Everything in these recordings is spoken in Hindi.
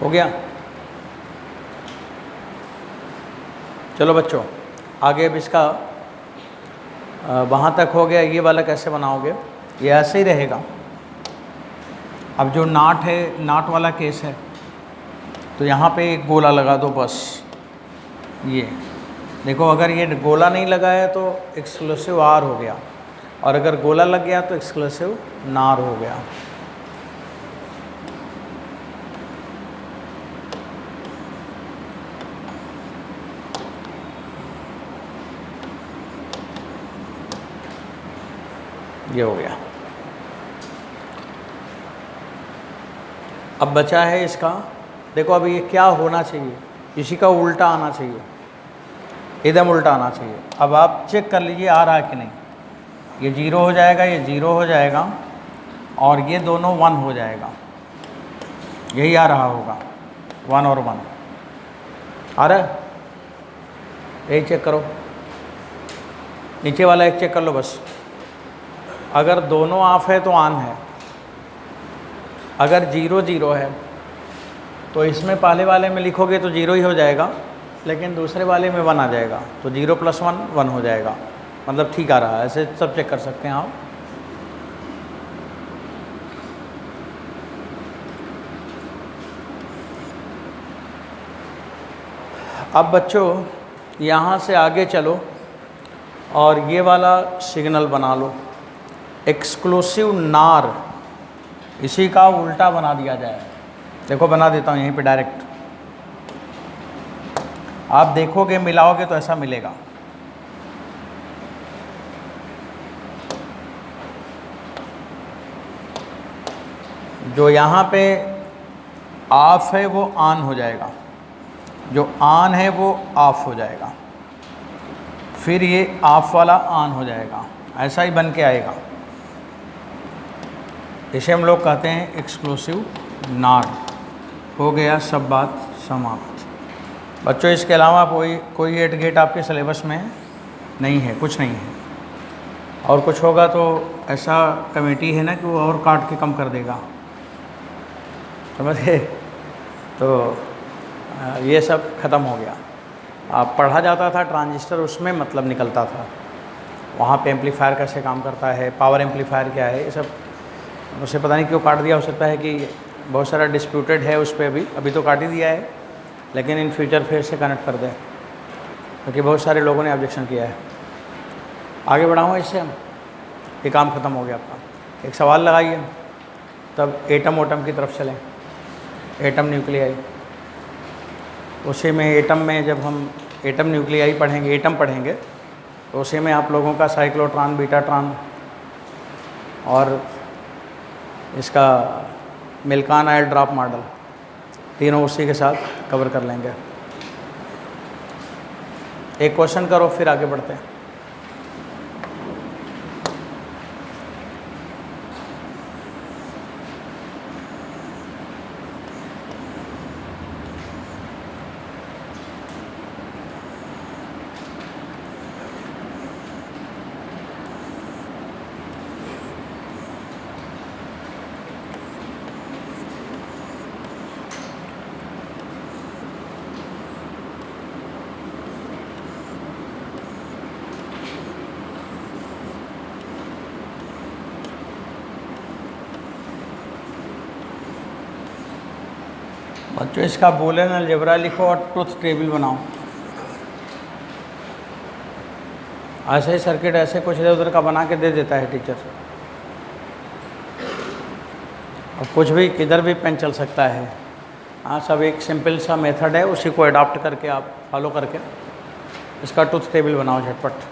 हो गया। चलो बच्चों, आगे अब इसका वहाँ तक हो गया। ये वाला कैसे बनाओगे? ये ऐसे ही रहेगा। अब जो नाट है, नाट वाला केस है, तो यहाँ पे एक गोला लगा दो बस। ये देखो, अगर ये गोला नहीं लगा है तो एक्सक्लूसिव आर हो गया, और अगर गोला लग गया तो एक्सक्लूसिव नार हो गया। ये हो गया। अब बचा है इसका, देखो अभी ये क्या होना चाहिए, इसी का उल्टा आना चाहिए, एकदम उल्टा आना चाहिए। अब आप चेक कर लीजिए आ रहा है कि नहीं। ये 0 हो जाएगा, ये 0 हो जाएगा, और ये दोनों 1 हो जाएगा। यही आ रहा होगा, 1 और 1 आ रहा है। यही चेक करो, नीचे वाला एक चेक कर लो बस। अगर दोनों ऑफ है तो ऑन है, अगर 0 0 है तो इसमें पहले वाले में लिखोगे तो 0 ही हो जाएगा, लेकिन दूसरे वाले में 1 आ जाएगा, तो 0 + 1 1 हो जाएगा। मतलब ठीक आ रहा है। ऐसे सब चेक कर सकते हैं आप। अब बच्चों यहाँ से आगे चलो और ये वाला सिग्नल बना लो, एक्सक्लूसिव नार, इसी का उल्टा बना दिया जाए। देखो बना देता हूँ यहीं पे डायरेक्ट, आप देखोगे मिलाओगे तो ऐसा मिलेगा। जो यहाँ पे ऑफ है वो ऑन हो जाएगा, जो ऑन है वो ऑफ हो जाएगा, फिर ये ऑफ वाला ऑन हो जाएगा। ऐसा ही बन के आएगा। इसे हम लोग कहते हैं एक्सक्लूसिव नार। हो गया, सब बात समाप्त। बच्चों इसके अलावा कोई 8 गेट आपके सिलेबस में नहीं है, कुछ नहीं है। और कुछ होगा तो ऐसा कमेटी है ना कि वो और काट के कम कर देगा, समझे। तो ये सब ख़त्म हो गया। आप पढ़ा जाता था ट्रांजिस्टर, उसमें मतलब निकलता था, वहाँ पे एम्पलीफायर कैसे काम करता है, पावर एम्पलीफायर क्या है, ये सब उसे पता नहीं क्यों काट दिया। हो सकता है कि बहुत सारा डिस्प्यूटेड है उस पर, अभी तो काट ही दिया है, लेकिन इन फ्यूचर फिर से कनेक्ट कर दें, क्योंकि बहुत सारे लोगों ने ऑब्जेक्शन किया है। आगे बढ़ाऊँ इससे हम, ये काम ख़त्म हो गया आपका। एक सवाल लगाइए, तब एटम ओटम की तरफ चलें। एटम न्यूक्लियाई, उसी में एटम में जब हम एटम न्यूक्लियाई पढ़ेंगे, एटम पढ़ेंगे, तो उसी में आप लोगों का साइक्लोट्रॉन, बीटाट्रॉन और इसका मिल्कॉन आयल ड्रॉप मॉडल, तीनों उसी के साथ कवर कर लेंगे। एक क्वेश्चन करो फिर आगे बढ़ते हैं। बच्चों इसका बूलियन अलजेब्रा लिखो और ट्रुथ टेबल बनाओ। ऐसे ही सर्किट ऐसे कुछ इधर उधर का बना के दे देता है टीचर, और कुछ भी किधर भी पेन चल सकता है। हाँ, सब एक सिंपल सा मेथड है, उसी को अडॉप्ट करके आप फॉलो करके इसका ट्रुथ टेबल बनाओ झटपट।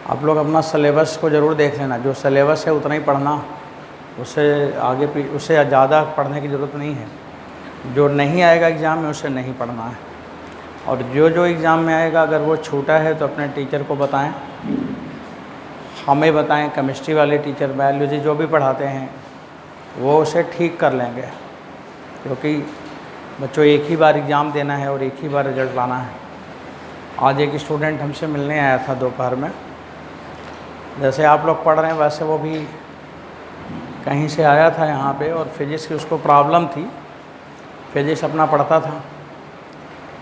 आप लोग अपना सिलेबस को ज़रूर देख लेना, जो सिलेबस है उतना ही पढ़ना, उससे आगे उससे ज़्यादा पढ़ने की ज़रूरत नहीं है। जो नहीं आएगा एग्ज़ाम में उसे नहीं पढ़ना है, और जो जो एग्ज़ाम में आएगा अगर वो छूटा है तो अपने टीचर को बताएं, हमें बताएं। केमिस्ट्री वाले टीचर, बायोलॉजी जो भी पढ़ाते हैं वो उसे ठीक कर लेंगे। क्योंकि बच्चों एक ही बार एग्ज़ाम देना है और एक ही बार रिज़ल्ट लाना है। आज एक स्टूडेंट हमसे मिलने आया था दोपहर में, जैसे आप लोग पढ़ रहे हैं वैसे वो भी कहीं से आया था यहाँ पे, और फिज़िक्स की उसको प्रॉब्लम थी, फिज़िक्स अपना पढ़ता था।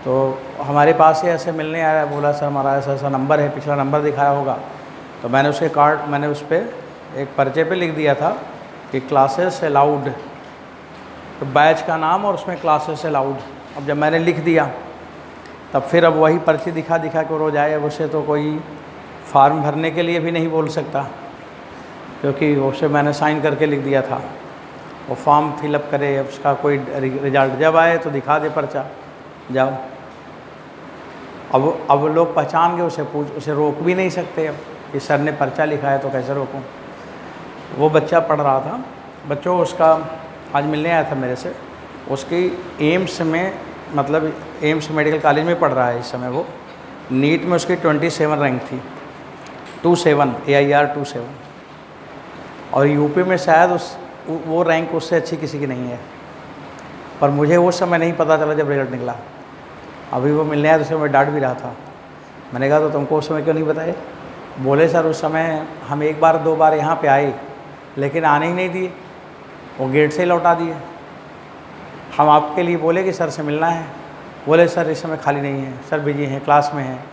तो हमारे पास ही ऐसे मिलने आया, बोला सर हमारा ऐसा ऐसा नंबर है, पिछला नंबर दिखाया होगा। तो मैंने उसके कार्ड, मैंने उस पर एक पर्चे पे लिख दिया था कि क्लासेस अलाउड, तो बैच का नाम और उसमें क्लासेस अलाउड। अब जब मैंने लिख दिया तब फिर अब वही पर्ची दिखा दिखा के रोज़ आए, उसे तो कोई फार्म भरने के लिए भी नहीं बोल सकता, क्योंकि उसे मैंने साइन करके लिख दिया था। वो फॉर्म फिलअप करे, अब उसका कोई रिजल्ट जब आए तो दिखा दे पर्चा, जाओ। अब लोग पहचान के उसे रोक भी नहीं सकते। अब कि सर ने पर्चा लिखा है तो कैसे रोकूं। वो बच्चा पढ़ रहा था, बच्चों उसका आज मिलने आया था मेरे से, उसकी एम्स में, मतलब एम्स मेडिकल कॉलेज में पढ़ रहा है इस समय। वो नीट में उसकी 27 रैंक थी, 27 AIR 27, और यूपी में शायद वो रैंक उससे अच्छी किसी की नहीं है। पर मुझे वो समय नहीं पता चला जब रिजल्ट निकला। अभी वो मिलने आया तो उसे मैं डांट भी रहा था। मैंने कहा तो तुमको उस समय क्यों नहीं बताए? बोले सर उस समय हम एक बार दो बार यहाँ पे आए, लेकिन आने ही नहीं दिए, वो गेट से ही लौटा दिए। हम आपके लिए बोले कि सर से मिलना है, बोले सर इस समय खाली नहीं है, सर बिजी हैं, क्लास में हैं,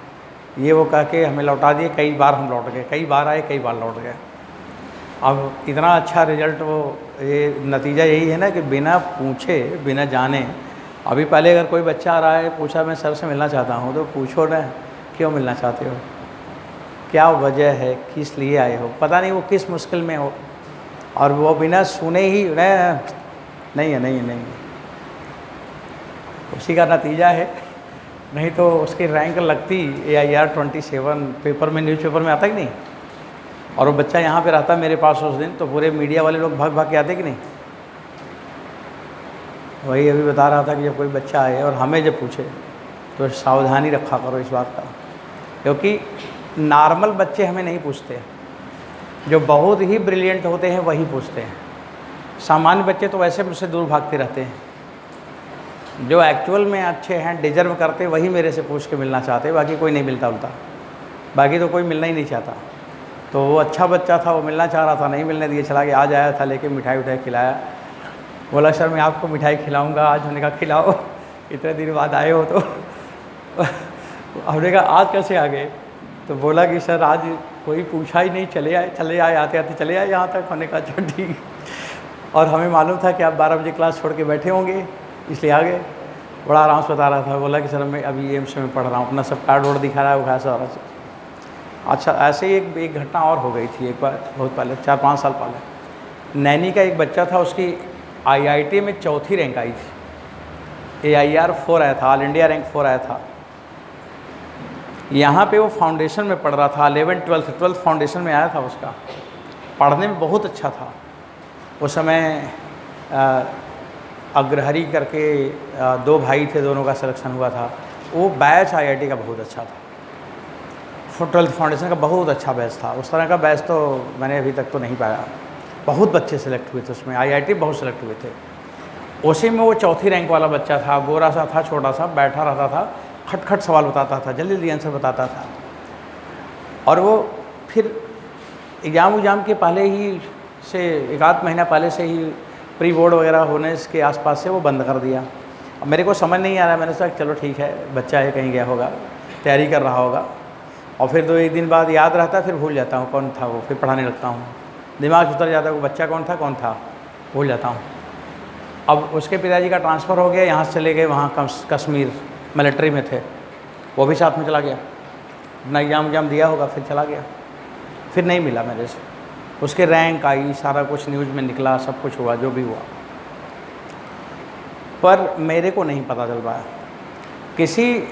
ये वो कह के हमें लौटा दिए। कई बार हम लौट गए, कई बार आए, कई बार लौट गए। अब इतना अच्छा रिज़ल्ट, वो ये नतीजा यही है ना कि बिना पूछे बिना जाने। अभी पहले अगर कोई बच्चा आ रहा है, पूछा मैं सर से मिलना चाहता हूँ, तो पूछो ना क्यों मिलना चाहते हो, क्या वजह है, किस लिए आए हो, पता नहीं वो किस मुश्किल में हो, और वो बिना सुने ही नहीं है, नहीं है, नहीं है। उसी का नतीजा है। नहीं तो उसकी रैंक लगती AIR 27, पेपर में, न्यूज़पेपर में आता कि नहीं। और वो बच्चा यहाँ पे रहता मेरे पास उस दिन, तो पूरे मीडिया वाले लोग भाग भाग के आते कि नहीं। वही अभी बता रहा था कि जब कोई बच्चा आए और हमें जब पूछे तो सावधानी रखा करो इस बात का, क्योंकि नॉर्मल बच्चे हमें नहीं पूछते, जो बहुत ही ब्रिलियंट होते हैं वही पूछते हैं। सामान्य बच्चे तो वैसे मुझसे दूर भागते रहते हैं। जो एक्चुअल में अच्छे हैं, डिजर्व करते, वही मेरे से पूछ के मिलना चाहते, बाकी कोई नहीं मिलता उल्टा, बाकी तो कोई मिलना ही नहीं चाहता। तो वो अच्छा बच्चा था, वो मिलना चाह रहा था, नहीं मिलने दिए, चला गया। आज आया था लेके मिठाई उठाई खिलाया, बोला सर मैं आपको मिठाई खिलाऊंगा आज। हमने कहा खिलाओ, इतने दिन बाद आए हो तो। हमने कहा आज कैसे आ गए? तो बोला कि सर आज कोई पूछा ही नहीं, चले आए, आते आते चले आए यहाँ तक। हमने कहा अच्छा ठीक। और हमें मालूम था कि आप 12 बजे क्लास छोड़ के बैठे होंगे, इसलिए आ गए। बड़ा आराम से बता रहा था, बोला कि सर मैं अभी एम्स में पढ़ रहा हूँ, अपना सब कार्ड वोर्ड दिखा रहा है, वो ऐसा हो रहा है। अच्छा, ऐसे ही एक घटना और हो गई थी एक बार, बहुत पहले, 4-5 साल पहले। नैनी का एक बच्चा था, उसकी IIT में 4थी रैंक आई थी, AIR 4 आया था, ऑल इंडिया रैंक 4 आया था। यहाँ पे वो फाउंडेशन में पढ़ रहा था, 11th 12th फाउंडेशन में आया था उसका। पढ़ने में बहुत अच्छा था। उस समय अग्रहरी करके 2 भाई थे, दोनों का सिलेक्शन हुआ था। वो बैच IIT का बहुत अच्छा था, 12th फाउंडेशन का बहुत अच्छा बैच था। उस तरह का बैच तो मैंने अभी तक तो नहीं पाया। बहुत बच्चे सेलेक्ट हुए थे उसमें, IIT बहुत सेलेक्ट हुए थे। उसी में वो 4थी रैंक वाला बच्चा था, गोरा सा था, छोटा सा, बैठा रहता था, खटखट सवाल बताता था, जल्दी जल्दी आंसर बताता था। और वो फिर एग्ज़ाम के पहले ही से, 1 महीना पहले से ही प्री बोर्ड वगैरह होने के आसपास से वो बंद कर दिया। अब मेरे को समझ नहीं आ रहा, मैंने सोचा चलो ठीक है, बच्चा है, कहीं गया होगा, तैयारी कर रहा होगा। और फिर 2-1 दिन बाद याद रहता, फिर भूल जाता हूँ कौन था वो, फिर पढ़ाने लगता हूँ, दिमाग उतर जाता है वो बच्चा कौन था, भूल जाता हूँ। अब उसके पिताजी का ट्रांसफ़र हो गया, यहाँ से चले गए वहाँ कश्मीर, मिलिट्री में थे, वो भी साथ में चला गया। अपना एग्ज़ाम दिया होगा, फिर चला गया, फिर नहीं मिला मेरे से। उसके रैंक आई, सारा कुछ न्यूज़ में निकला, सब कुछ हुआ जो भी हुआ, पर मेरे को नहीं पता चल पाया। किसी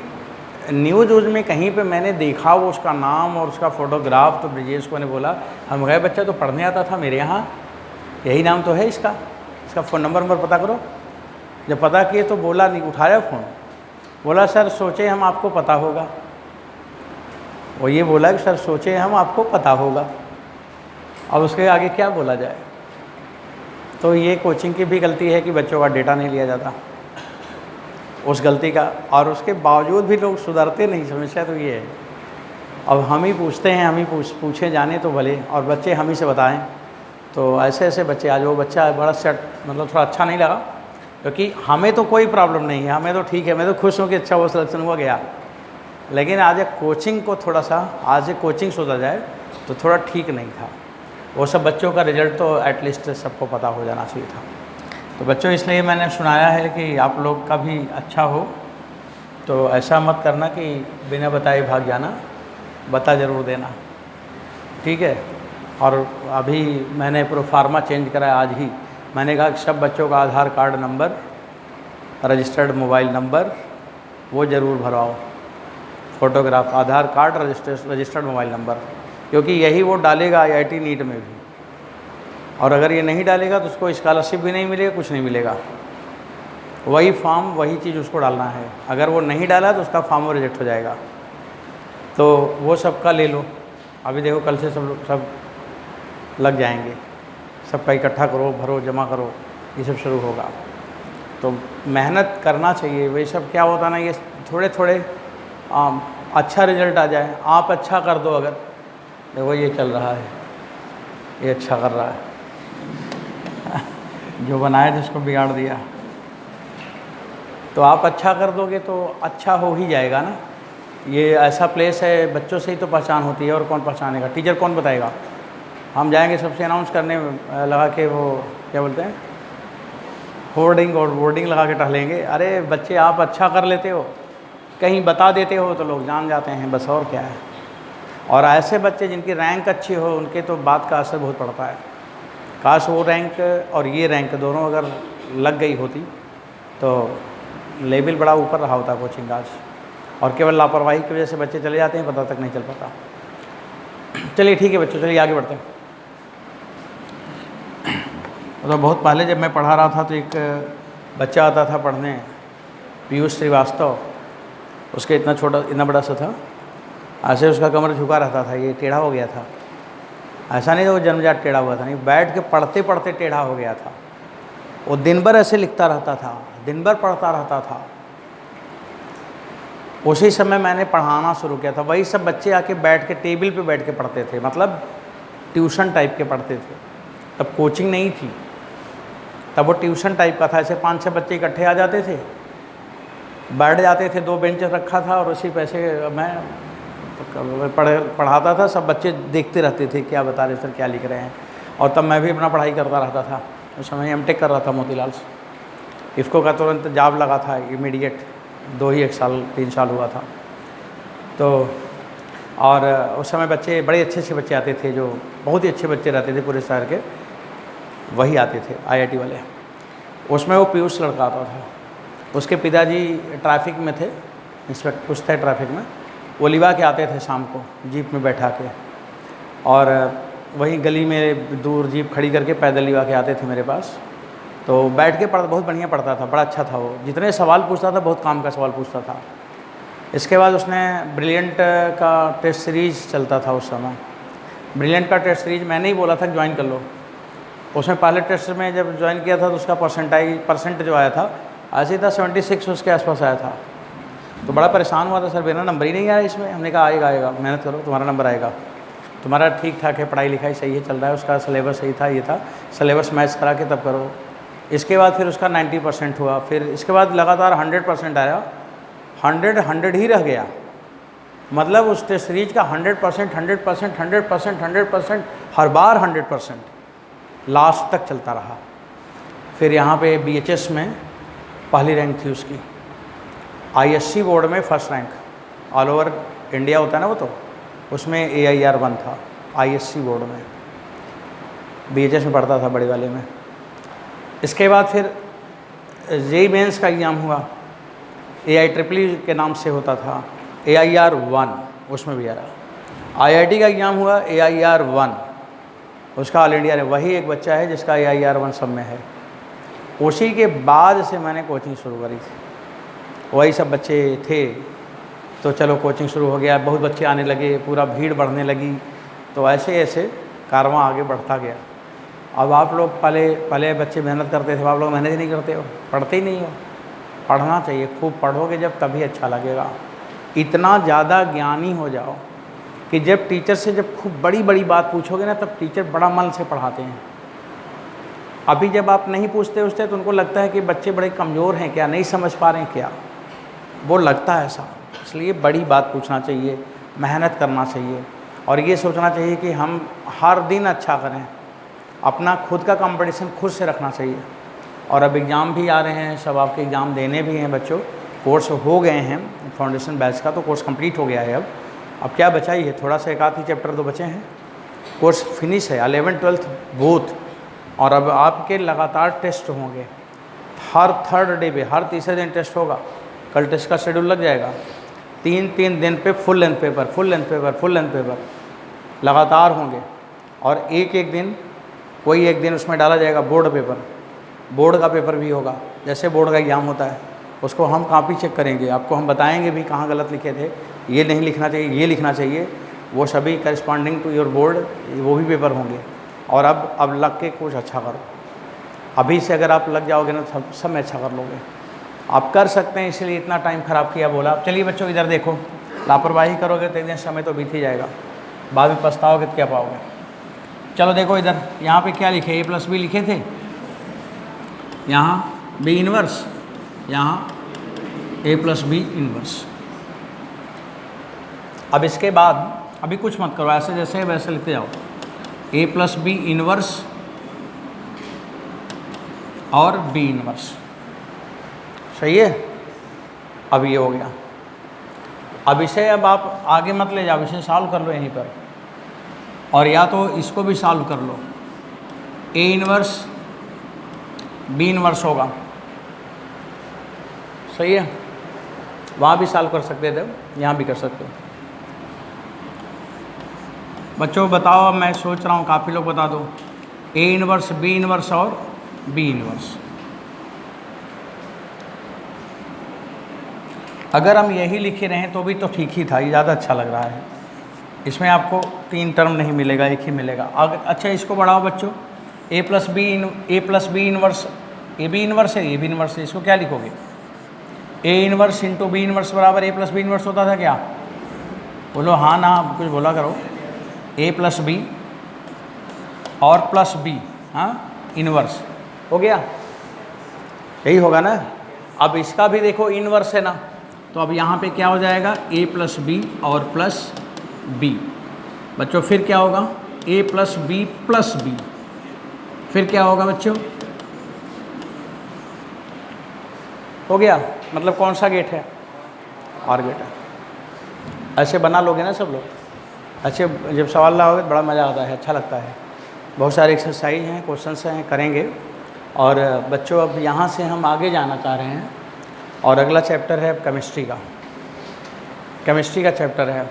न्यूज़ में कहीं पे मैंने देखा वो उसका नाम और उसका फ़ोटोग्राफ, तो ब्रिजेश को ने बोला, हम गए, बच्चा तो पढ़ने आता था मेरे यहाँ, यही नाम तो है इसका फ़ोन नंबर पता करो। जब पता किए तो बोला, नहीं उठाया फ़ोन, बोला सर सोचे हम आपको पता होगा। वो ये बोला कि सर सोचे हम आपको पता होगा। अब उसके आगे क्या बोला जाए। तो ये कोचिंग की भी गलती है कि बच्चों का डेटा नहीं लिया जाता, उस गलती का, और उसके बावजूद भी लोग सुधरते नहीं। समस्या तो ये है। अब हम ही पूछते हैं, हम ही पूछे जाने तो भले, और बच्चे हम ही से बताएं। तो ऐसे ऐसे बच्चे, आज वो बच्चा बड़ा सेट मतलब थोड़ा अच्छा नहीं लगा, क्योंकि हमें तो कोई प्रॉब्लम नहीं है, हमें तो ठीक है, मैं तो खुश हूँ कि अच्छा वो सिलेक्शन हुआ गया। लेकिन आज एक कोचिंग को थोड़ा सा, आज एक कोचिंग सोचा जाए तो थोड़ा ठीक नहीं था। वो सब बच्चों का रिज़ल्ट तो एटलीस्ट सबको पता हो जाना चाहिए था। तो बच्चों, इसलिए मैंने सुनाया है कि आप लोग का भी अच्छा हो, तो ऐसा मत करना कि बिना बताए भाग जाना, बता ज़रूर देना, ठीक है। और अभी मैंने प्रोफार्मा चेंज कराया आज ही। मैंने कहा कि सब बच्चों का Aadhaar card number, registered mobile number वो ज़रूर भरवाओ, photograph, Aadhaar card, registered mobile number, क्योंकि यही वो डालेगा आईआईटी नीट में भी। और अगर ये नहीं डालेगा तो उसको स्कॉलरशिप भी नहीं मिलेगा, कुछ नहीं मिलेगा। वही फॉर्म, वही चीज़ उसको डालना है। अगर वो नहीं डाला तो उसका फॉर्म रिजेक्ट हो जाएगा। तो वो सबका ले लो। अभी देखो कल से सब लग जाएंगे, सबका इकट्ठा करो, भरो, जमा करो, ये सब शुरू होगा। तो मेहनत करना चाहिए। वही सब क्या होता ना, ये थोड़े थोड़े अच्छा रिजल्ट आ जाए, आप अच्छा कर दो। अगर देखो ये चल रहा है, ये अच्छा कर रहा है, जो बनाया जिसको बिगाड़ दिया। तो आप अच्छा कर दोगे तो अच्छा हो ही जाएगा ना। ये ऐसा प्लेस है, बच्चों से ही तो पहचान होती है, और कौन पहचानेगा? टीचर कौन बताएगा? हम जाएंगे सबसे अनाउंस करने लगा के, वो क्या बोलते हैं, होर्डिंग और बोर्डिंग लगा के टहलेंगे। अरे बच्चे, आप अच्छा कर लेते हो, कहीं बता देते हो तो लोग जान जाते हैं, बस और क्या है। और ऐसे बच्चे जिनकी रैंक अच्छी हो, उनके तो बात का असर बहुत पड़ता है। काश वो रैंक और ये रैंक दोनों अगर लग गई होती तो लेवल बड़ा ऊपर रहा होता कोचिंग का आज। और केवल लापरवाही की वजह से बच्चे चले जाते हैं, पता तक नहीं चल पाता। चलिए ठीक है बच्चों, चलिए आगे बढ़ते हैं। तो बहुत पहले जब मैं पढ़ा रहा था तो एक बच्चा आता था पढ़ने, पीयूष श्रीवास्तव। उसके इतना छोटा, इतना बड़ा सा था, ऐसे उसका कमर झुका रहता था, ये टेढ़ा हो गया था। ऐसा नहीं था वो जन्मजात टेढ़ा हुआ था, नहीं, बैठ के पढ़ते पढ़ते टेढ़ा हो गया था। वो दिन भर ऐसे लिखता रहता था, दिन भर पढ़ता रहता था। उसी समय मैंने पढ़ाना शुरू किया था। वही सब बच्चे आके बैठ के टेबल पे बैठ के पढ़ते थे, मतलब ट्यूशन टाइप के पढ़ते थे। तब कोचिंग नहीं थी, तब वो ट्यूशन टाइप का था। ऐसे 5-6 बच्चे इकट्ठे आ जाते थे, बैठ जाते थे, 2 बेंच रखा था, और उसी पैसे मैं पढ़ाता था। सब बच्चे देखते रहते थे, क्या बता रहे सर, क्या लिख रहे हैं। और तब मैं भी अपना पढ़ाई करता रहता था। उस समय एमटेक कर रहा था मोतीलाल से। इफ़को का तुरंत जॉब लगा था इमीडिएट, 1 साल हुआ था। तो और उस समय बच्चे, बड़े अच्छे अच्छे बच्चे आते थे, जो बहुत ही अच्छे बच्चे रहते थे पूरे शहर के, वही आते थे आईआईटी वाले। उसमें वो पीयूष लड़का आता था। उसके पिताजी ट्रैफिक में थे, इंस्पेक्टर कुछ थे ट्रैफिक में। वो लिवा के आते थे शाम को जीप में बैठा के, और वहीं गली में दूर जीप खड़ी करके पैदल लिवा के आते थे मेरे पास। तो बैठ के बहुत बढ़िया पढ़ता था, बड़ा अच्छा था वो। जितने सवाल पूछता था, बहुत काम का सवाल पूछता था। इसके बाद उसने ब्रिलियंट का टेस्ट सीरीज़ चलता था उस समय। ब्रिलियंट का टेस्ट सीरीज़ मैंने ही बोला था ज्वाइन कर लो। उसमें पहले टेस्ट में जब ज्वाइन किया था तो उसका परसेंट जो आया था, ऐसे था 76 उसके आसपास आया था। तो बड़ा परेशान हुआ था, सर मेरा नंबर ही नहीं आया इसमें। हमने कहा आएगा, मेहनत करो, तुम्हारा नंबर आएगा। तुम्हारा ठीक ठाक है, पढ़ाई लिखाई सही है, चल रहा है, उसका सिलेबस सही था, ये था, सिलेबस मैच करा के तब करो। इसके बाद फिर उसका 90% हुआ। फिर इसके बाद लगातार 100% आया, 100 ही रह गया। मतलब उस टेस्ट सीरीज का 100% हर बार 100% लास्ट तक चलता रहा। फिर यहाँ पे BHS में पहली रैंक थी उसकी, ISC बोर्ड में first rank, all over India होता है ना वो, तो उसमें AIR 1 था ISC बोर्ड में। BHS में पढ़ता था, बड़े वाले में। इसके बाद फिर JEE मेंस का एग्ज़ाम हुआ, AIEEE के नाम से होता था, AIR 1 उसमें भी आ रहा। IIT का एग्ज़ाम हुआ AIR 1, उसका ऑल इंडिया है। वही एक बच्चा है जिसका AIR 1 सब में है। उसी के बाद से मैंने कोचिंग शुरू करी थी। वही सब बच्चे थे, तो चलो कोचिंग शुरू हो गया, बहुत बच्चे आने लगे, पूरा भीड़ बढ़ने लगी। तो ऐसे ऐसे कारवां आगे बढ़ता गया। अब आप लोग पहले बच्चे मेहनत करते थे, आप लोग मेहनत ही नहीं करते हो, पढ़ते ही नहीं हो। पढ़ना चाहिए, खूब पढ़ोगे जब तभी अच्छा लगेगा। इतना ज़्यादा ज्ञानी हो जाओ कि जब टीचर से जब खूब बड़ी बड़ी बात पूछोगे ना, तब टीचर बड़ा मन से पढ़ाते हैं। अभी जब आप नहीं पूछते उससे तो उनको लगता है कि बच्चे बड़े कमज़ोर हैं क्या, नहीं समझ पा रहे हैं क्या, वो लगता है ऐसा। इसलिए बड़ी बात पूछना चाहिए, मेहनत करना चाहिए और ये सोचना चाहिए कि हम हर दिन अच्छा करें। अपना खुद का कंपटीशन खुद से रखना चाहिए। और अब एग्ज़ाम भी आ रहे हैं, सब आपके एग्ज़ाम देने भी हैं बच्चों। कोर्स हो गए हैं फाउंडेशन बैच का, तो कोर्स कंप्लीट हो गया है। अब क्या बचा ही है, थोड़ा सा एक आध ही चैप्टर तो बचे हैं, कोर्स फिनिश है, 11th 12th बोथ। और अब आपके लगातार टेस्ट होंगे, हर थर्ड डे पे, हर तीसरे दिन टेस्ट होगा। कल टेस्ट का शेड्यूल लग जाएगा, 3 दिन पे full length paper, full length paper, full length paper लगातार होंगे। और एक दिन कोई एक दिन उसमें डाला जाएगा बोर्ड पेपर, बोर्ड का पेपर भी होगा। जैसे बोर्ड का एग्ज़ाम होता है, उसको हम कॉपी चेक करेंगे, आपको हम बताएंगे भी कहाँ गलत लिखे थे, ये नहीं लिखना चाहिए, ये लिखना चाहिए। वो सभी करस्पॉन्डिंग टू योर बोर्ड वो भी पेपर होंगे। और अब लग के कुछ अच्छा करो। अभी से अगर आप लग जाओगे ना, सब में अच्छा कर लोगे। आप कर सकते हैं, इसलिए इतना टाइम ख़राब किया बोला। चलिए बच्चों इधर देखो, लापरवाही करोगे तो एक दिन समय तो बीत ही जाएगा, बाद में पछताओगे तो क्या पाओगे। चलो देखो इधर, यहाँ पे क्या लिखे, a+b लिखे थे, यहाँ b इनवर्स, यहाँ a+b इनवर्स। अब इसके बाद अभी कुछ मत करो, ऐसे जैसे है वैसे लिखते जाओ, a+b इनवर्स और b इनवर्स। सही है। अब ये हो गया। अब इसे अब आप आगे मत ले जाओ, इसे सॉल्व कर लो यहीं पर, और या तो इसको भी सॉल्व कर लो। a इनवर्स b इनवर्स होगा, सही है। वहाँ भी सॉल्व कर सकते थे, यहाँ भी कर सकते हो। बच्चों बताओ, अब मैं सोच रहा हूँ काफ़ी लोग बता दो, a इनवर्स, b इनवर्स और b इनवर्स। अगर हम यही लिखे रहें तो भी तो ठीक ही था, ये ज़्यादा अच्छा लग रहा है। इसमें आपको 3 टर्म नहीं मिलेगा, एक ही मिलेगा। अच्छा इसको बढ़ाओ बच्चों, a+b inverse, a b inverse है, a b इनवर्स है, इसको क्या लिखोगे, a inverse into b inverse बराबर a+b इनवर्स होता था क्या? बोलो हाँ ना, कुछ बोला करो। a+b और +b, हाँ इनवर्स हो गया, यही होगा ना। अब इसका भी देखो इनवर्स है ना, तो अब यहाँ पे क्या हो जाएगा, a+b और +b। बच्चों फिर क्या होगा, a+b +b, फिर क्या होगा बच्चों, हो गया। मतलब कौन सा गेट है, और गेट है। ऐसे बना लोगे ना सब लोग, अच्छे जब सवाल लाओगे तो बड़ा मज़ा आता है, अच्छा लगता है। बहुत सारे एक्सरसाइज हैं, क्वेश्चंस हैं, करेंगे। और बच्चों अब यहाँ से हम आगे जाना चाह रहे हैं, और अगला चैप्टर है केमिस्ट्री का, केमिस्ट्री का चैप्टर है।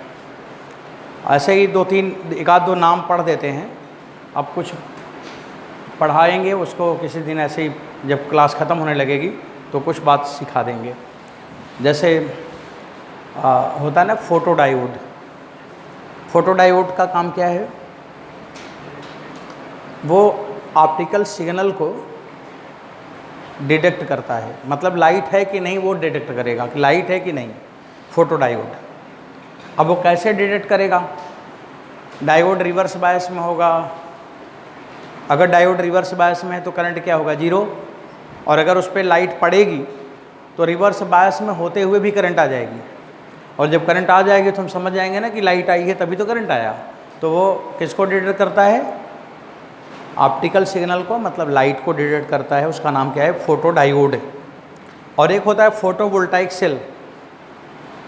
ऐसे ही 2-3 एक आध दो नाम पढ़ देते हैं, अब कुछ पढ़ाएंगे उसको किसी दिन, ऐसे ही जब क्लास ख़त्म होने लगेगी तो कुछ बात सिखा देंगे। जैसे होता है ना फोटो डायोड, फोटो डायोड का काम क्या है, वो ऑप्टिकल सिग्नल को डिटेक्ट करता है। मतलब लाइट है कि नहीं वो डिटेक्ट करेगा कि लाइट है कि नहीं, फोटो डायोड। अब वो कैसे डिटेक्ट करेगा, डायोड रिवर्स बायस में होगा। अगर डायोड रिवर्स बायस में है तो करंट क्या होगा, 0। और अगर उस पर लाइट पड़ेगी तो रिवर्स बायस में होते हुए भी करंट आ जाएगी। और जब करंट आ जाएगी तो हम समझ जाएंगे ना कि लाइट आई है तभी तो करंट आया। तो वो किसको डिटेक्ट करता है, ऑप्टिकल सिग्नल को, मतलब लाइट को डिटेक्ट करता है। उसका नाम क्या है, फोटो डायोड। और एक होता है फोटोवोल्टाइक सेल।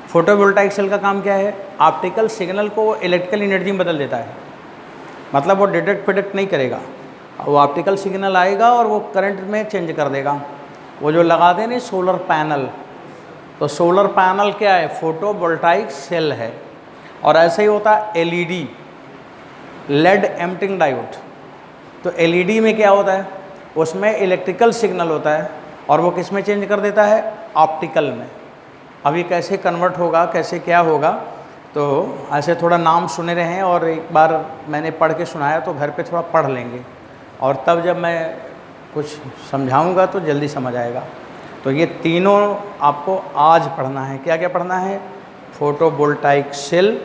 फोटोवोल्टाइक सेल का काम क्या है, ऑप्टिकल सिग्नल को इलेक्ट्रिकल एनर्जी में बदल देता है। मतलब वो डिटेक्ट प्रिडिक्ट नहीं करेगा, वो ऑप्टिकल सिग्नल आएगा और वो करंट में चेंज कर देगा। वो जो लगाते हैं ना सोलर पैनल, तो सोलर पैनल क्या है, फोटोवोल्टाइक सेल है। और ऐसे ही होता है एलईडी, लेड एमिटिंग डायोड। तो एलईडी में क्या होता है, उसमें इलेक्ट्रिकल सिग्नल होता है और वो किस में चेंज कर देता है, ऑप्टिकल में। अभी कैसे कन्वर्ट होगा, कैसे क्या होगा, तो ऐसे थोड़ा नाम सुने रहे हैं और एक बार मैंने पढ़ के सुनाया तो घर पे थोड़ा पढ़ लेंगे और तब जब मैं कुछ समझाऊंगा तो जल्दी समझ आएगा। तो ये तीनों आपको आज पढ़ना है। क्या क्या पढ़ना है? फोटोवोल्टाइक सेल,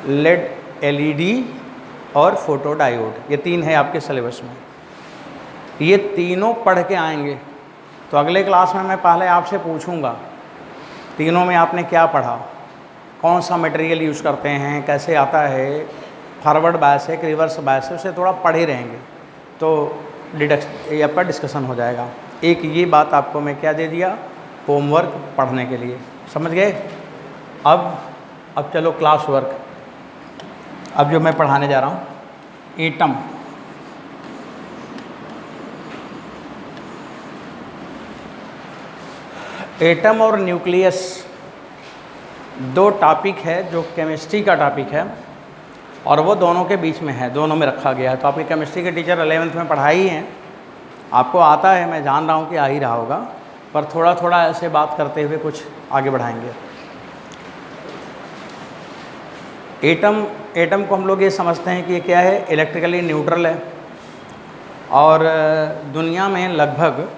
लेड एलईडी और फोटो डायोड, ये 3 है आपके सिलेबस में। ये तीनों पढ़ के आएंगे। तो अगले क्लास में मैं पहले आपसे पूछूंगा तीनों में आपने क्या पढ़ा, कौन सा मटेरियल यूज़ करते हैं, कैसे आता है, फॉरवर्ड बायस है कि रिवर्स बायस है, उसे थोड़ा पढ़े रहेंगे तो ये आपका डिस्कशन हो जाएगा। एक ये बात आपको मैं क्या दे दिया, होमवर्क पढ़ने के लिए, समझ गए? अब चलो क्लास वर्क। अब जो मैं पढ़ाने जा रहा हूँ, एटम। एटम और न्यूक्लियस 2 टॉपिक है जो केमिस्ट्री का टॉपिक है और वो दोनों के बीच में है, दोनों में रखा गया है। तो आपके केमिस्ट्री के टीचर 11th में पढ़ाई हैं, आपको आता है, मैं जान रहा हूँ कि आ ही रहा होगा, पर थोड़ा थोड़ा ऐसे बात करते हुए कुछ आगे बढ़ाएंगे। एटम को हम लोग ये समझते हैं कि ये क्या है, इलेक्ट्रिकली न्यूट्रल है और दुनिया में लगभग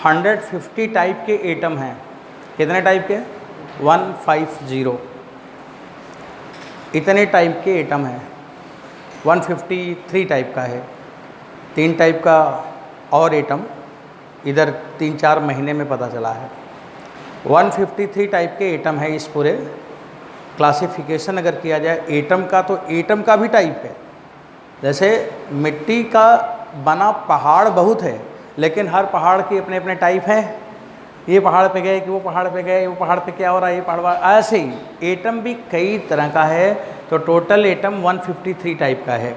150 टाइप के एटम हैं। कितने टाइप के? 150 इतने टाइप के एटम हैं। 153 टाइप का है, 3 टाइप का और एटम इधर 3-4 महीने में पता चला है। 153 टाइप के एटम है। इस पूरे क्लासिफिकेशन अगर किया जाए एटम का, तो एटम का भी टाइप है। जैसे मिट्टी का बना पहाड़ बहुत है, लेकिन हर पहाड़ के अपने अपने टाइप हैं। ये पहाड़ पे गए कि वो पहाड़ पे गए, वो पहाड़ पे क्या हो रहा है, ये पहाड़, ऐसे ही एटम भी कई तरह का है। तो टोटल एटम 153 टाइप का है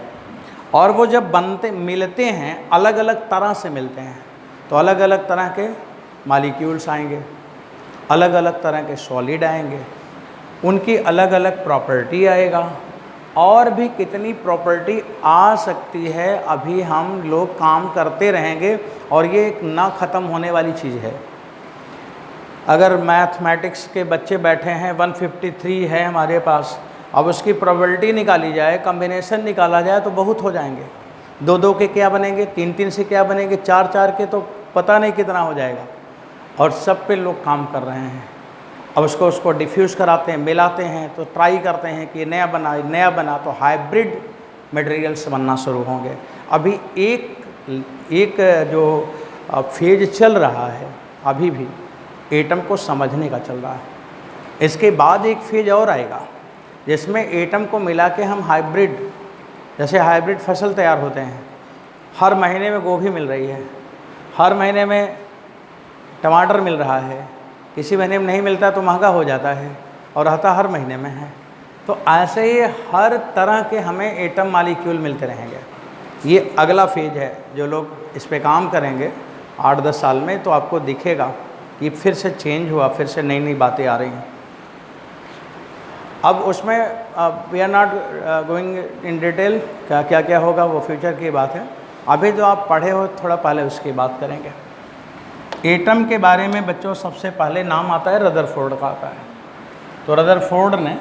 और वो जब मिलते हैं अलग अलग तरह से मिलते हैं, तो अलग अलग तरह के मॉलिक्यूल्स आएंगे, अलग अलग तरह के सॉलिड आएंगे, उनकी अलग अलग प्रॉपर्टी आएगा और भी कितनी प्रॉपर्टी आ सकती है। अभी हम लोग काम करते रहेंगे और ये एक ना ख़त्म होने वाली चीज़ है। अगर मैथमेटिक्स के बच्चे बैठे हैं, 153 है हमारे पास, अब उसकी प्रोबेबिलिटी निकाली जाए, कॉम्बिनेशन निकाला जाए तो बहुत हो जाएंगे। 2-2 के क्या बनेंगे, 3-3 से क्या बनेंगे, 4-4 के तो पता नहीं कितना हो जाएगा। और सब पे लोग काम कर रहे हैं। अब उसको डिफ्यूज़ कराते हैं, मिलाते हैं, तो ट्राई करते हैं कि नया बना तो हाइब्रिड मटेरियल्स बनना शुरू होंगे। अभी एक जो फेज चल रहा है अभी भी एटम को समझने का चल रहा है। इसके बाद एक फेज और आएगा जिसमें एटम को मिला के हम हाइब्रिड, जैसे हाइब्रिड फसल तैयार होते हैं। हर महीने में गोभी मिल रही है, हर महीने में टमाटर मिल रहा है, किसी महीने में नहीं मिलता तो महंगा हो जाता है और रहता हर महीने में है। तो ऐसे ही हर तरह के हमें एटम मॉलिक्यूल मिलते रहेंगे। ये अगला फेज है जो लोग इस पे काम करेंगे 8-10 साल में, तो आपको दिखेगा कि फिर से चेंज हुआ, फिर से नई नई बातें आ रही हैं। अब उसमें we are not going in detail, क्या क्या होगा वो फ्यूचर की बात है। अभी जो आप पढ़े हो थोड़ा पहले उसकी बात करेंगे। एटम के बारे में बच्चों सबसे पहले नाम आता है रदरफोर्ड का आता है। तो रदरफोर्ड ने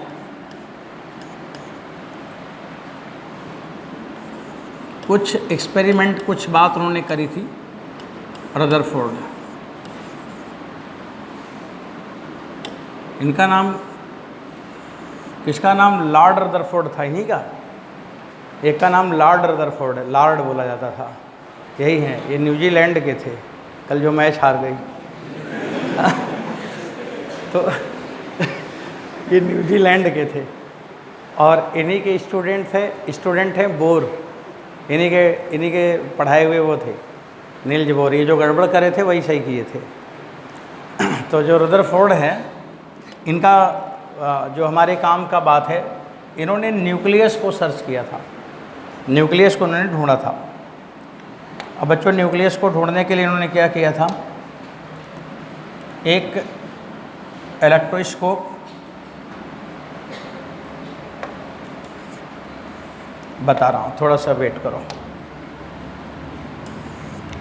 कुछ एक्सपेरिमेंट, कुछ बात उन्होंने करी थी। रदरफोर्ड, इनका नाम, किसका नाम, लॉर्ड रदरफोर्ड था इन्हीं का। एक का नाम लॉर्ड रदरफोर्ड है, लॉर्ड बोला जाता था, यही है। ये न्यूजीलैंड के थे, कल जो मैच हार गई तो ये न्यूजीलैंड के थे और इन्हीं के स्टूडेंट हैं बोर, इन्हीं के पढ़ाए हुए वो थे नील्स बोर। ये जो गड़बड़ करे थे वही सही किए थे। तो जो रदरफोर्ड है, इनका जो हमारे काम का बात है, इन्होंने न्यूक्लियस को सर्च किया था, न्यूक्लियस को उन्होंने ढूंढा था। अब बच्चों न्यूक्लियस को ढूंढने के लिए इन्होंने क्या किया था, एक इलेक्ट्रोस्कोप, बता रहा हूँ, थोड़ा सा वेट करो,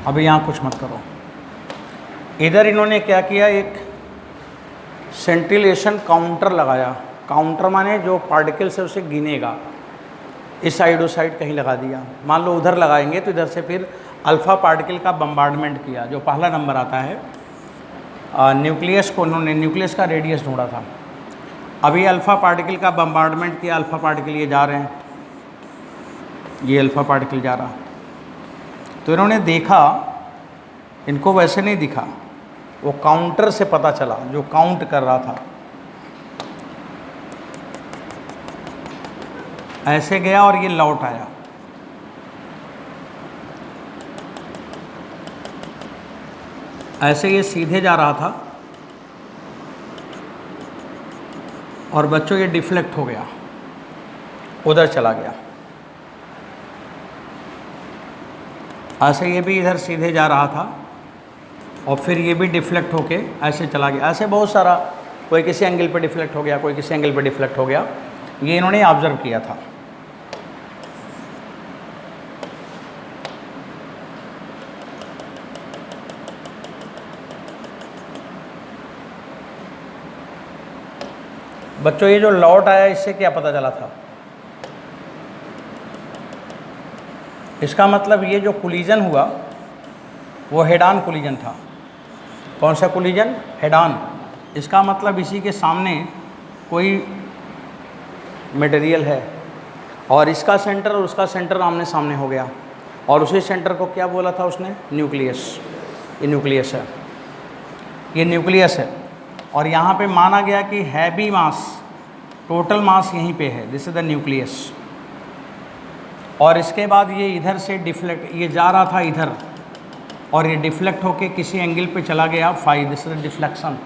अभी यहाँ कुछ मत करो। इधर इन्होंने क्या किया, एक सेंटिलेशन काउंटर लगाया। काउंटर माने जो पार्टिकल्स है उसे गिनेगा। इस साइड उस साइड कहीं लगा दिया। मान लो उधर लगाएंगे तो इधर से फिर अल्फ़ा पार्टिकल का बम्बार्डमेंट किया, जो पहला नंबर आता है। न्यूक्लियस को उन्होंने न्यूक्लियस का रेडियस ढूंढा था। अभी अल्फ़ा पार्टिकल का बम्बार्डमेंट किया, अल्फ़ा पार्टिकल ये जा रहे हैं, ये अल्फ़ा पार्टिकल जा रहा। तो इन्होंने देखा, इनको वैसे नहीं दिखा, वो काउंटर से पता चला, जो काउंट कर रहा था ऐसे गया और ये लौट आया। ऐसे ये सीधे जा रहा था और बच्चों ये डिफ्लेक्ट हो गया, उधर चला गया। ऐसे ये भी इधर सीधे जा रहा था और फिर ये भी डिफ्लेक्ट होके ऐसे चला गया। ऐसे बहुत सारा, कोई किसी एंगल पे डिफ्लेक्ट हो गया, कोई किसी एंगल पे डिफ्लेक्ट हो गया। ये इन्होंने ऑब्जर्व किया था। बच्चों ये जो लौट आया, इससे क्या पता चला था? इसका मतलब ये जो कोलिजन हुआ वो हेड ऑन कोलिजन था। कौन सा कोलिजन? Head on. इसका मतलब इसी के सामने कोई मटेरियल है और इसका सेंटर और उसका सेंटर आमने सामने हो गया, और उसी सेंटर को क्या बोला था उसने? न्यूक्लियस। ये न्यूक्लियस है, ये न्यूक्लियस है। और यहाँ पे माना गया कि हैवी मास, टोटल मास यहीं पे है, दिस इज द न्यूक्लियस। और इसके बाद ये इधर से डिफ्लेक्ट, ये जा रहा था इधर और ये डिफ्लेक्ट होके किसी एंगल पे चला गया phi, this is the deflection.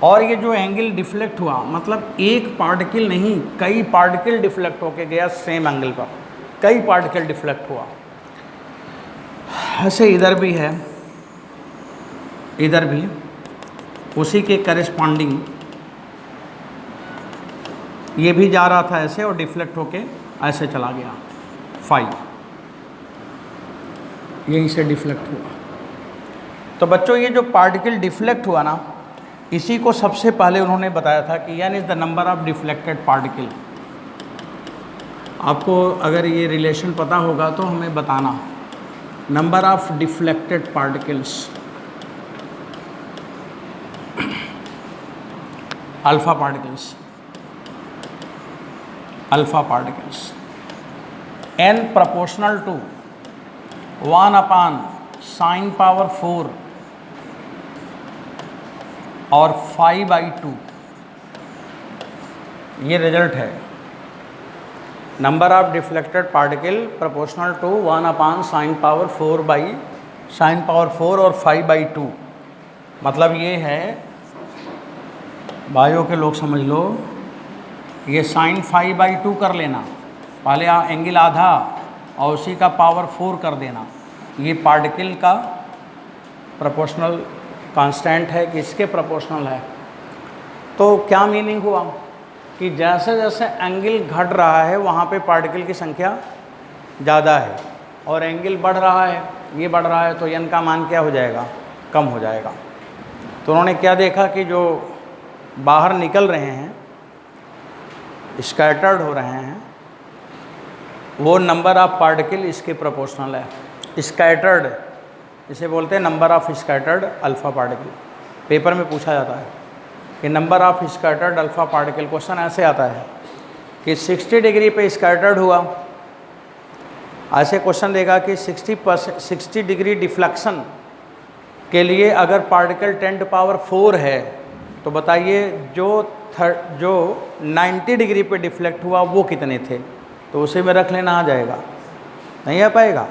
और ये जो एंगल डिफ्लेक्ट हुआ, मतलब एक पार्टिकल नहीं, कई पार्टिकल डिफ्लेक्ट होके गया सेम एंगल पर, कई पार्टिकल डिफ्लेक्ट हुआ। ऐसे इधर भी है, इधर भी उसी के करेस्पॉन्डिंग ये भी जा रहा था ऐसे और डिफ्लेक्ट होके ऐसे चला गया 5, यहीं से डिफ्लेक्ट हुआ। तो बच्चों ये जो पार्टिकल डिफ्लेक्ट हुआ ना, इसी को सबसे पहले उन्होंने बताया था कि n is the number of deflected particle. आपको अगर ये रिलेशन पता होगा तो हमें बताना। Number of deflected particles, alpha particles, alpha particles, n proportional to 1/sin power 4 और 5/2, ये रिजल्ट है। Number of deflected particle proportional to 1/sin power 4 और 5/2। मतलब ये है, भाइयों के लोग समझ लो, ये sin 5/2 कर लेना, पहले एंगल आधा और उसी का पावर 4 कर देना। ये पार्टिकल का प्रोपोर्शनल कांस्टेंट है कि इसके प्रोपोर्शनल है। तो क्या मीनिंग हुआ कि जैसे जैसे एंगल घट रहा है वहाँ पे पार्टिकल की संख्या ज़्यादा है, और एंगल बढ़ रहा है, ये बढ़ रहा है, तो n का मान क्या हो जाएगा? कम हो जाएगा। तो उन्होंने क्या देखा कि जो बाहर निकल रहे हैं, स्कैटर्ड हो रहे हैं, वो नंबर ऑफ पार्टिकल इसके प्रोपोर्शनल है। स्कैटर्ड इसे बोलते हैं number of scattered alpha particle. Paper में पूछा जाता है कि number of scattered alpha particle, question ऐसे आता है कि 60 डिग्री पे स्कैटर्ड हुआ, ऐसे क्वेश्चन देगा कि 60 डिग्री डिफ्लेक्शन के लिए अगर पार्टिकल 10⁴ है तो बताइए जो 90 डिग्री पे डिफ्लेक्ट हुआ वो कितने थे? तो उसे में रख लेना, आ जाएगा, नहीं आ पाएगा।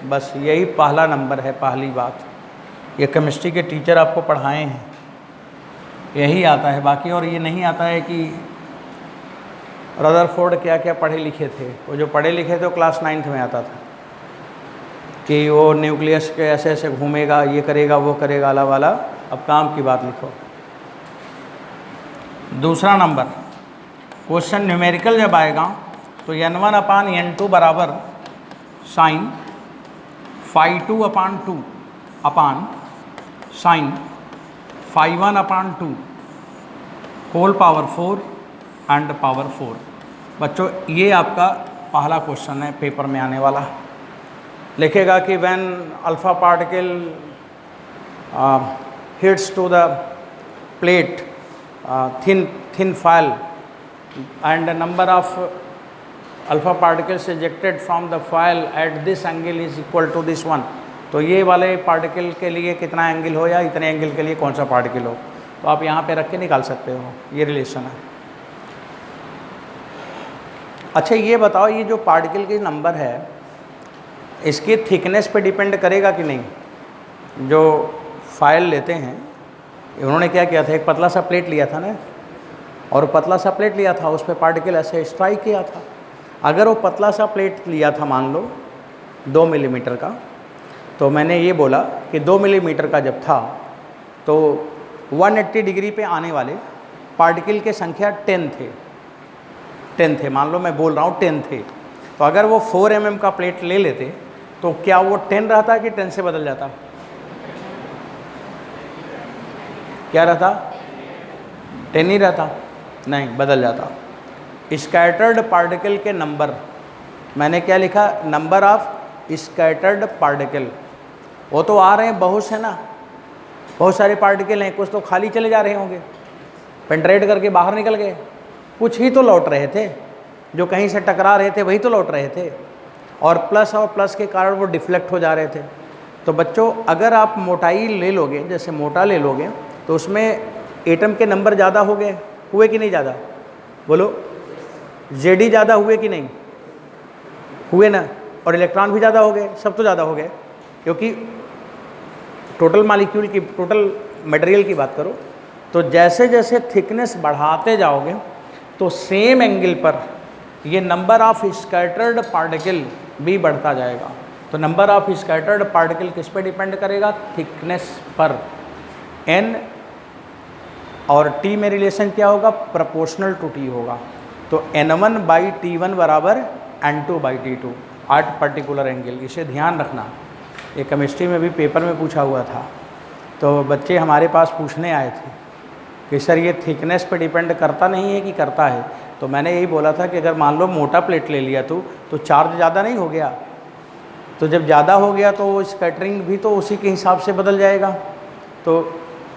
बस यही पहला नंबर है, पहली बात। ये केमिस्ट्री के टीचर आपको पढ़ाए हैं, यही आता है। बाकी और ये नहीं आता है कि रदरफोर्ड क्या क्या पढ़े लिखे थे। वो जो पढ़े लिखे थे वो क्लास 9th में आता था कि वो न्यूक्लियस के ऐसे ऐसे घूमेगा, ये करेगा, वो करेगा, अला वाला। अब काम की बात लिखो। दूसरा नंबर क्वेश्चन न्यूमेरिकल जब आएगा तो n1/n2 बराबर sine φ2/2 upon sine φ1/2 whole power 4 and power 4। बच्चों ये आपका पहला क्वेश्चन है पेपर में आने वाला। लिखेगा कि when alpha particle hits to the plate thin foil and number of alpha particles ejected from the foil at this angle is equal to this one. तो ये वाले पार्टिकल के लिए कितना एंगल हो या इतने एंगल के लिए कौन सा पार्टिकल हो, तो आप यहाँ पे रख के निकाल सकते हो, ये रिलेशन है। अच्छा ये बताओ, ये जो पार्टिकल की नंबर है इसकी थिकनेस पे डिपेंड करेगा कि नहीं। जो फाइल लेते हैं, उन्होंने क्या किया था, एक पतला सा प्लेट लिया था ना, और पतला सा प्लेट लिया था, उस पर पार्टिकल ऐसे स्ट्राइक किया था। अगर वो पतला सा प्लेट लिया था मान लो 2 मिलीमीटर का, तो मैंने ये बोला कि 2 मिलीमीटर का जब था तो 180 डिग्री पे आने वाले पार्टिकल की संख्या 10 थे, मान लो मैं बोल रहा हूँ 10 थे। तो अगर वो 4 mm का प्लेट ले लेते तो क्या वो 10 रहता कि 10 से बदल जाता? क्या रहता? 10 ही रहता? नहीं, बदल जाता। स्कैटर्ड पार्टिकल के नंबर, मैंने क्या लिखा, नंबर ऑफ स्कैटर्ड पार्टिकल। वो तो आ रहे हैं बहुत से ना, बहुत सारे पार्टिकल हैं, कुछ तो खाली चले जा रहे होंगे, पेंट्रेट करके बाहर निकल गए, कुछ ही तो लौट रहे थे, जो कहीं से टकरा रहे थे वही तो लौट रहे थे, और प्लस के कारण वो डिफ्लेक्ट हो जा रहे थे। तो बच्चों अगर आप मोटाई ले लोगे, जैसे मोटा ले लोगे, तो उसमें एटम के नंबर ज़्यादा हो गए, हुए कि नहीं ज़्यादा? बोलो, जेडी ज़्यादा हुए कि नहीं हुए ना? और इलेक्ट्रॉन भी ज़्यादा हो गए, सब तो ज़्यादा हो गए, क्योंकि टोटल मॉलिक्यूल की, टोटल मटेरियल की बात करो तो जैसे जैसे थिकनेस बढ़ाते जाओगे तो सेम एंगल पर ये नंबर ऑफ स्कैटर्ड पार्टिकल भी बढ़ता जाएगा। तो नंबर ऑफ स्कैटर्ड पार्टिकल किस पे डिपेंड करेगा? थिकनेस पर। n और t में रिलेशन क्या होगा? प्रोपोर्शनल टू t होगा। तो n1/t1 बराबर n2/t2 एट पर्टिकुलर एंगल। इसे ध्यान रखना, ये केमिस्ट्री में भी पेपर में पूछा हुआ था। तो बच्चे हमारे पास पूछने आए थे कि सर ये थिकनेस पे डिपेंड करता नहीं है कि करता है? तो मैंने यही बोला था कि अगर मान लो मोटा प्लेट ले लिया तो चार्ज ज़्यादा नहीं हो गया, तो जब ज़्यादा हो गया तो स्कैटरिंग भी तो उसी के हिसाब से बदल जाएगा। तो